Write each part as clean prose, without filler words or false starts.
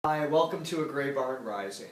Hi, welcome to A Gray Barn Rising.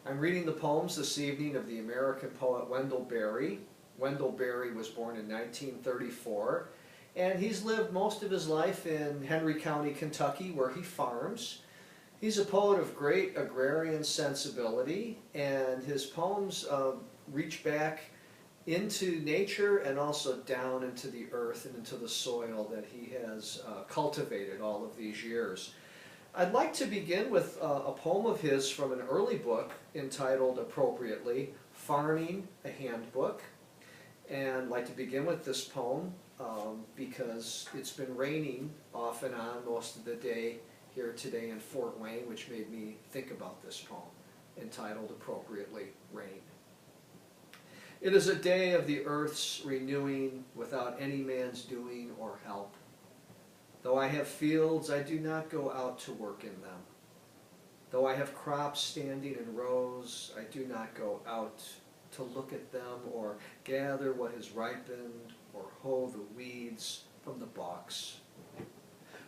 I'm reading the poems this evening of the American poet Wendell Berry. Wendell Berry was born in 1934, and he's lived most of his life in Henry County, Kentucky, where he farms. He's a poet of great agrarian sensibility, and his poems reach back into nature and also down into the earth and into the soil that he has cultivated all of these years. I'd like to begin with a poem of his from an early book entitled, appropriately, Farming, a Handbook. And I'd like to begin with this poem because it's been raining off and on most of the day here today in Fort Wayne, which made me think about this poem, entitled, appropriately, Rain. It is a day of the earth's renewing without any man's doing or help. Though I have fields, I do not go out to work in them. Though I have crops standing in rows, I do not go out to look at them or gather what has ripened or hoe the weeds from the box.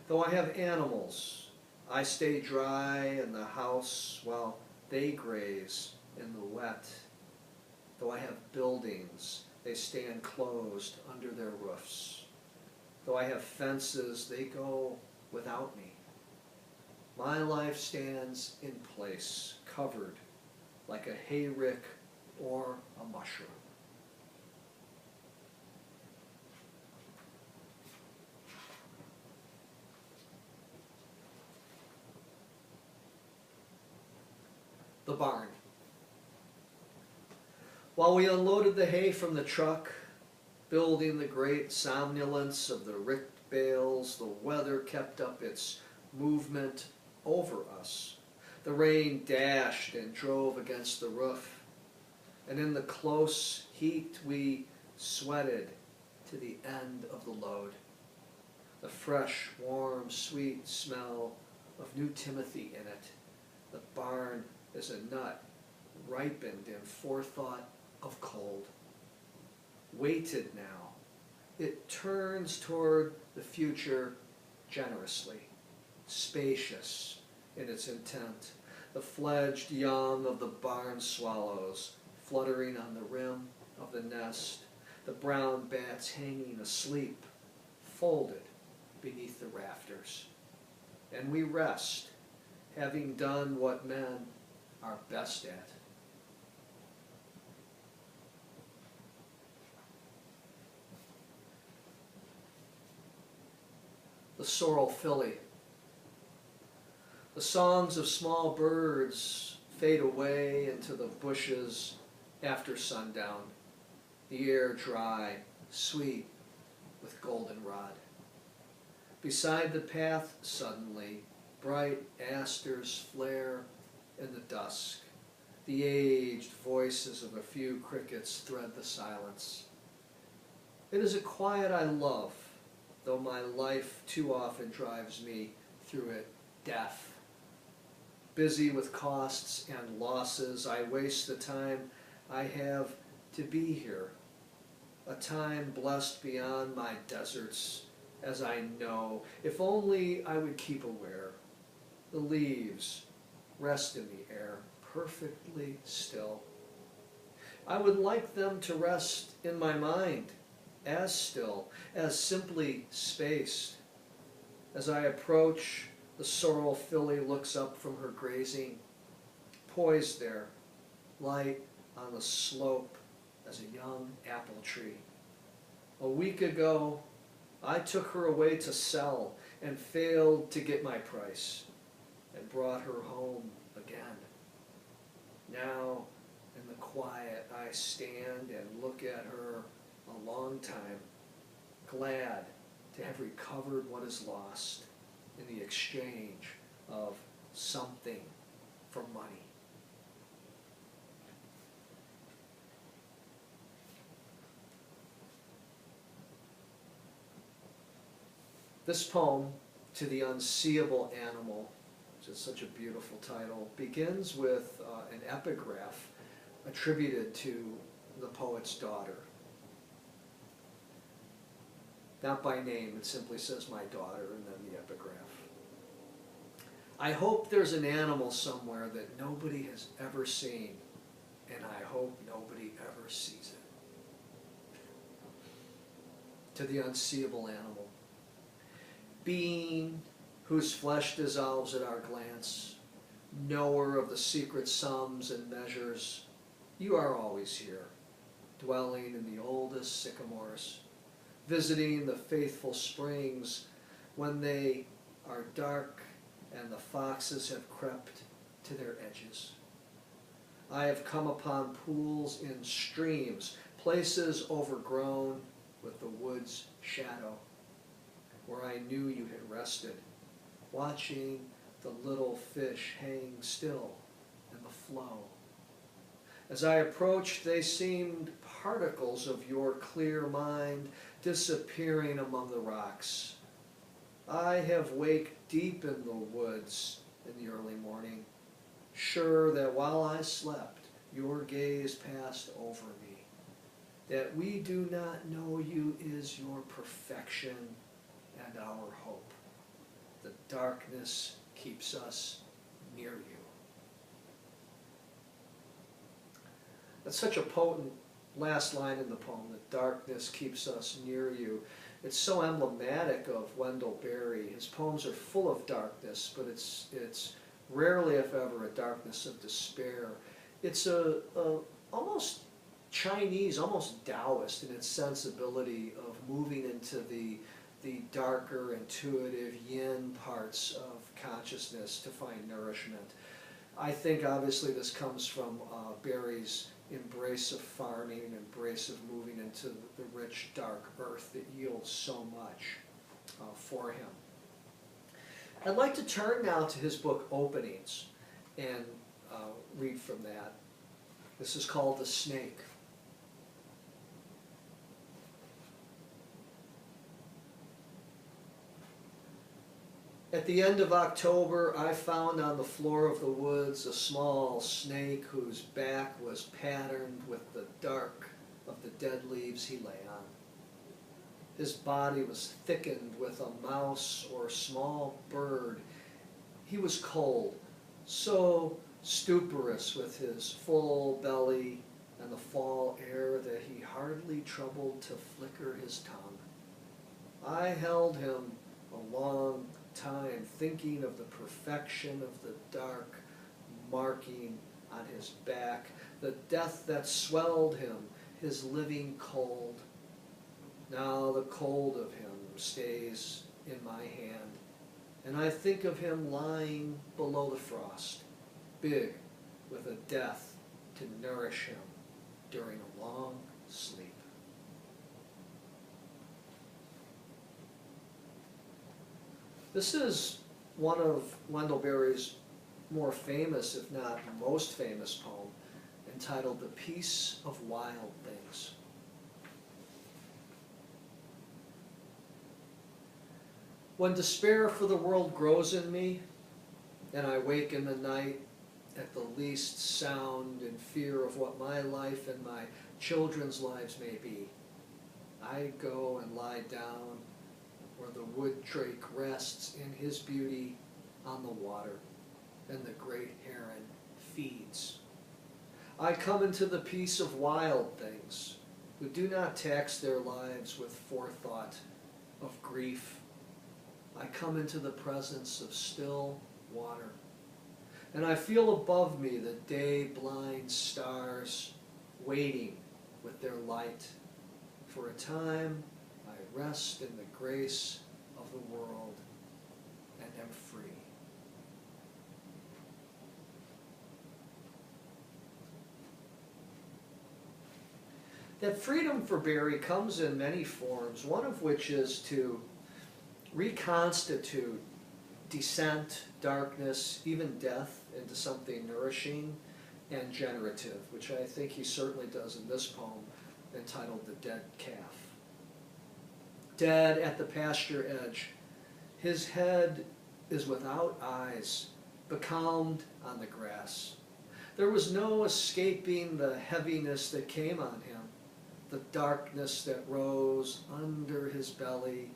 Though I have animals, I stay dry in the house while they graze in the wet. Though I have buildings, they stand closed under their roofs. Though I have fences, they go without me. My life stands in place, covered like a hayrick or a mushroom. The barn. While we unloaded the hay from the truck, building the great somnolence of the ricked bales, the weather kept up its movement over us. The rain dashed and drove against the roof, and in the close heat we sweated to the end of the load. The fresh, warm, sweet smell of new timothy in it. The barn is a nut ripened in forethought of cold. Weighted now, it turns toward the future generously, spacious in its intent, the fledged young of the barn swallows fluttering on the rim of the nest, the brown bats hanging asleep, folded beneath the rafters. And we rest, having done what men are best at. The sorrel filly. The songs of small birds fade away into the bushes after sundown, the air dry, sweet with goldenrod. Beside the path suddenly, bright asters flare in the dusk. The aged voices of a few crickets thread the silence. It is a quiet I love, though my life too often drives me through it deaf. Busy with costs and losses, I waste the time I have to be here, a time blessed beyond my deserts, as I know, if only I would keep aware. The leaves rest in the air, perfectly still. I would like them to rest in my mind, as still, as simply spaced. As I approach, the sorrel filly looks up from her grazing, poised there, light on the slope as a young apple tree. A week ago, I took her away to sell and failed to get my price and brought her home again. Now, in the quiet, I stand and look at her a long time, glad to have recovered what is lost in the exchange of something for money. This poem, To the Unseeable Animal, which is such a beautiful title, begins with an epigraph attributed to the poet's daughter. Not by name, it simply says my daughter and then the epigraph. I hope there's an animal somewhere that nobody has ever seen, and I hope nobody ever sees it. To the unseeable animal, being whose flesh dissolves at our glance, knower of the secret sums and measures, you are always here, dwelling in the oldest sycamores, visiting the faithful springs when they are dark and the foxes have crept to their edges. I have come upon pools in streams, places overgrown with the wood's shadow, where I knew you had rested, watching the little fish hang still in the flow. As I approached, they seemed particles of your clear mind disappearing among the rocks. I have waked deep in the woods in the early morning, sure that while I slept, your gaze passed over me. That we do not know you is your perfection and our hope. The darkness keeps us near you. That's such a potent last line in the poem, the darkness keeps us near you. It's so emblematic of Wendell Berry. His poems are full of darkness, but it's rarely, if ever, a darkness of despair. It's a almost Chinese, almost Taoist in its sensibility of moving into the darker, intuitive yin parts of consciousness to find nourishment. I think obviously this comes from Berry's embrace of farming and embrace of moving into the rich, dark earth that yields so much for him. I'd like to turn now to his book Openings and read from that. This is called The Snake. At the end of October, I found on the floor of the woods a small snake whose back was patterned with the dark of the dead leaves he lay on. His body was thickened with a mouse or small bird. He was cold, so stuporous with his full belly and the fall air that he hardly troubled to flicker his tongue. I held him a long time, thinking of the perfection of the dark marking on his back, the death that swelled him, his living cold. Now the cold of him stays in my hand, and I think of him lying below the frost, big with a death to nourish him during a long sleep. This is one of Wendell Berry's more famous, if not most famous poem, entitled The Piece of Wildlings. When despair for the world grows in me, and I wake in the night at the least sound in fear of what my life and my children's lives may be, I go and lie down where the wood drake rests in his beauty on the water, and the great heron feeds. I come into the peace of wild things, who do not tax their lives with forethought of grief. I come into the presence of still water, and I feel above me the day-blind stars waiting with their light. For a time, I rest in the grace of the world and am free. That freedom for Berry comes in many forms, one of which is to reconstitute descent, darkness, even death into something nourishing and generative, which I think he certainly does in this poem entitled The Dead Calf. Dead at the pasture edge, his head is without eyes, becalmed on the grass. There was no escaping the heaviness that came on him, the darkness that rose under his belly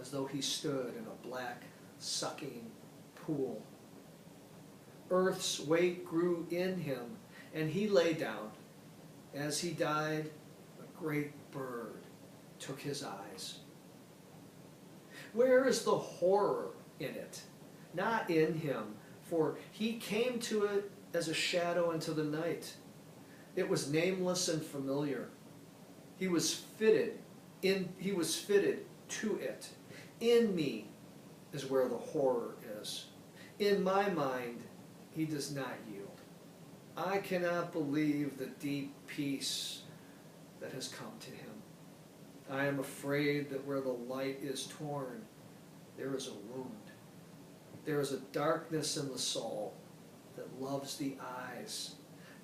as though he stood in a black, sucking pool. earth's weight grew in him, and he lay down. As he died, a great bird took his eyes. Where is the horror in it? Not in him, for he came to it as a shadow into the night. It was nameless and familiar. He was fitted to it. In me is where the horror is. In my mind, he does not yield. I cannot believe the deep peace that has come to him. I am afraid that where the light is torn, there is a wound. There is a darkness in the soul that loves the eyes.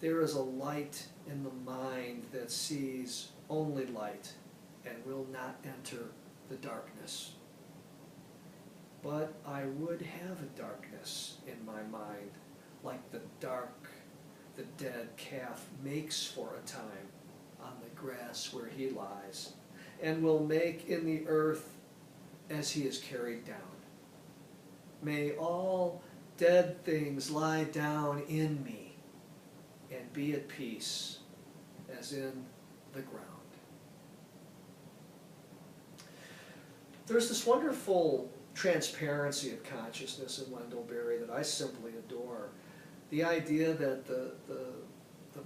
There is a light in the mind that sees only light and will not enter the darkness. But I would have a darkness in my mind, like the dark the dead calf makes for a time on the grass where he lies, and will make in the earth as he is carried down. May all dead things lie down in me and be at peace as in the ground. There's this wonderful transparency of consciousness in Wendell Berry that I simply adore. The idea that the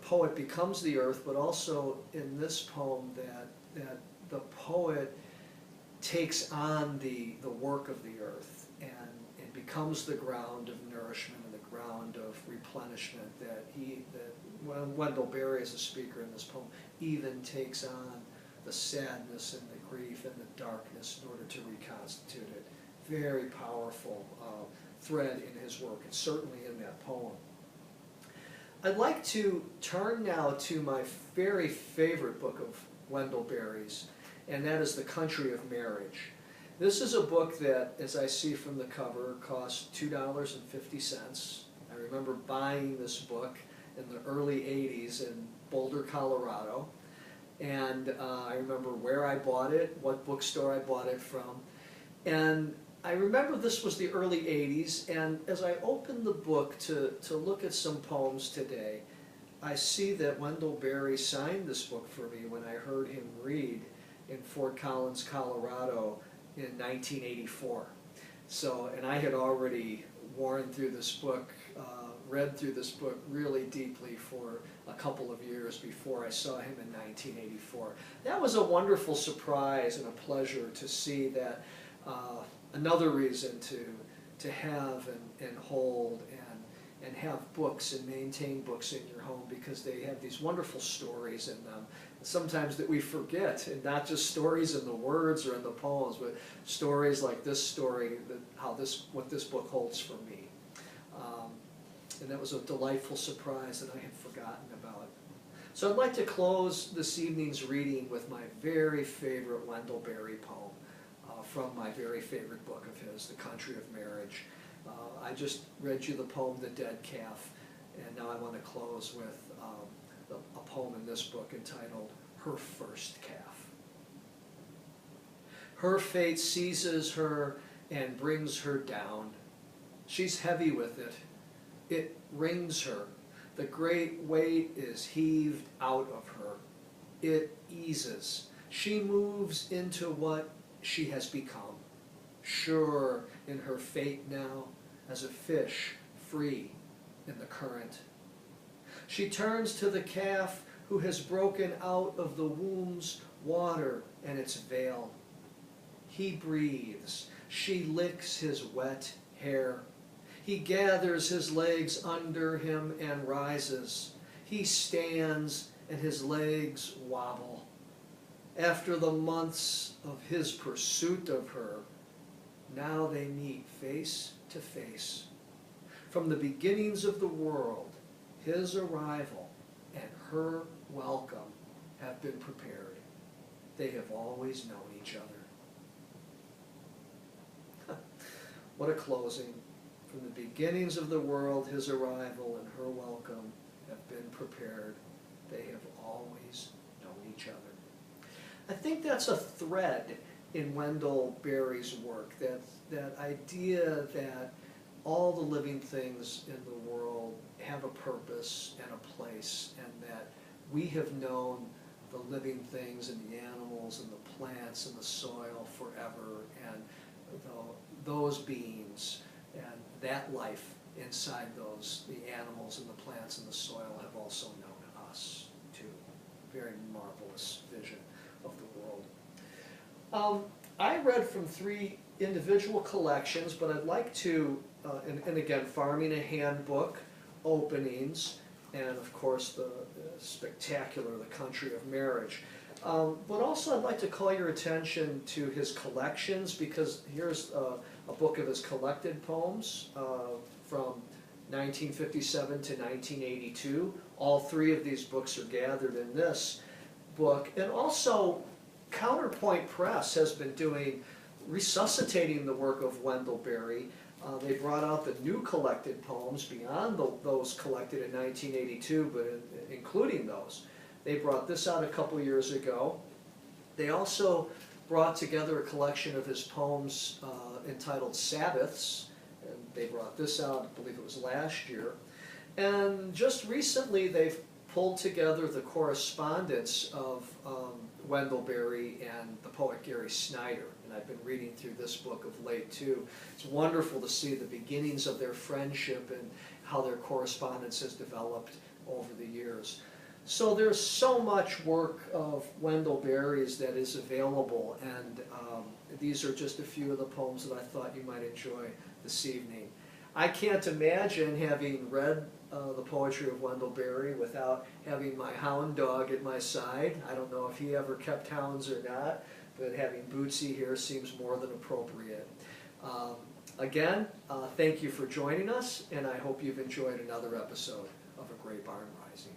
poet becomes the earth, but also in this poem that the poet takes on the work of the earth and becomes the ground of nourishment and the ground of replenishment, that Wendell Berry as a speaker in this poem even takes on the sadness and the grief and the darkness in order to reconstitute it. Very powerful thread in his work, and certainly in that poem. I'd like to turn now to my very favorite book of Wendell Berry's, and that is The Country of Marriage. This is a book that, as I see from the cover, cost $2.50. I remember buying this book in the early 80s in Boulder, Colorado, and I remember where I bought it, what bookstore I bought it from, and I remember this was the early 80s, and as I opened the book to look at some poems today, I see that Wendell Berry signed this book for me when I heard him read in Fort Collins, Colorado in 1984. So, and I had already worn through this book, read through this book really deeply for a couple of years before I saw him in 1984. That was a wonderful surprise and a pleasure to see that another reason to have and hold and have books and maintain books in your home, because they have these wonderful stories in them, sometimes that we forget, and not just stories in the words or in the poems, but stories like this story, what this book holds for me. And that was a delightful surprise that I had forgotten about. So I'd like to close this evening's reading with my very favorite Wendell Berry poem from my very favorite book of his, The Country of Marriage. I just read you the poem, The Dead Calf, and now I want to close with a poem in this book entitled Her First Calf. Her fate seizes her and brings her down. She's heavy with it. It wrings her. The great weight is heaved out of her. It eases. She moves into what she has become, sure in her fate now as a fish free in the current. She turns to the calf who has broken out of the womb's water and its veil. He breathes. She licks his wet hair. He gathers his legs under him and rises. He stands and his legs wobble. After the months of his pursuit of her, now they meet face to face. From the beginnings of the world, his arrival and her welcome have been prepared. They have always known each other. What a closing. From the beginnings of the world, his arrival and her welcome have been prepared. They have always known each other. I think that's a thread in Wendell Berry's work, that idea that all the living things in the world have a purpose and a place, and that we have known the living things and the animals and the plants and the soil forever, and those beings and that life inside those, the animals and the plants and the soil, have also known us too. Very marvelous vision of the world. I read from 3 individual collections, but I'd like to, and again, Farming a Handbook, Openings, and of course the spectacular The Country of Marriage. But also I'd like to call your attention to his collections, because here's a book of his collected poems from 1957 to 1982. All 3 of these books are gathered in this book. And also Counterpoint Press has been resuscitating the work of Wendell Berry. They brought out the new collected poems beyond those collected in 1982, but including those. They brought this out a couple years ago. They also brought together a collection of his poems entitled Sabbaths, and they brought this out, I believe it was last year. And just recently they've pulled together the correspondence of Wendell Berry and the poet Gary Snyder. And I've been reading through this book of late too. It's wonderful to see the beginnings of their friendship and how their correspondence has developed over the years. So there's so much work of Wendell Berry's that is available, and these are just a few of the poems that I thought you might enjoy this evening. I can't imagine having read the poetry of Wendell Berry without having my hound dog at my side. I don't know if he ever kept hounds or not, but having Bootsy here seems more than appropriate. Again, thank you for joining us, and I hope you've enjoyed another episode of A Great Barn Rising.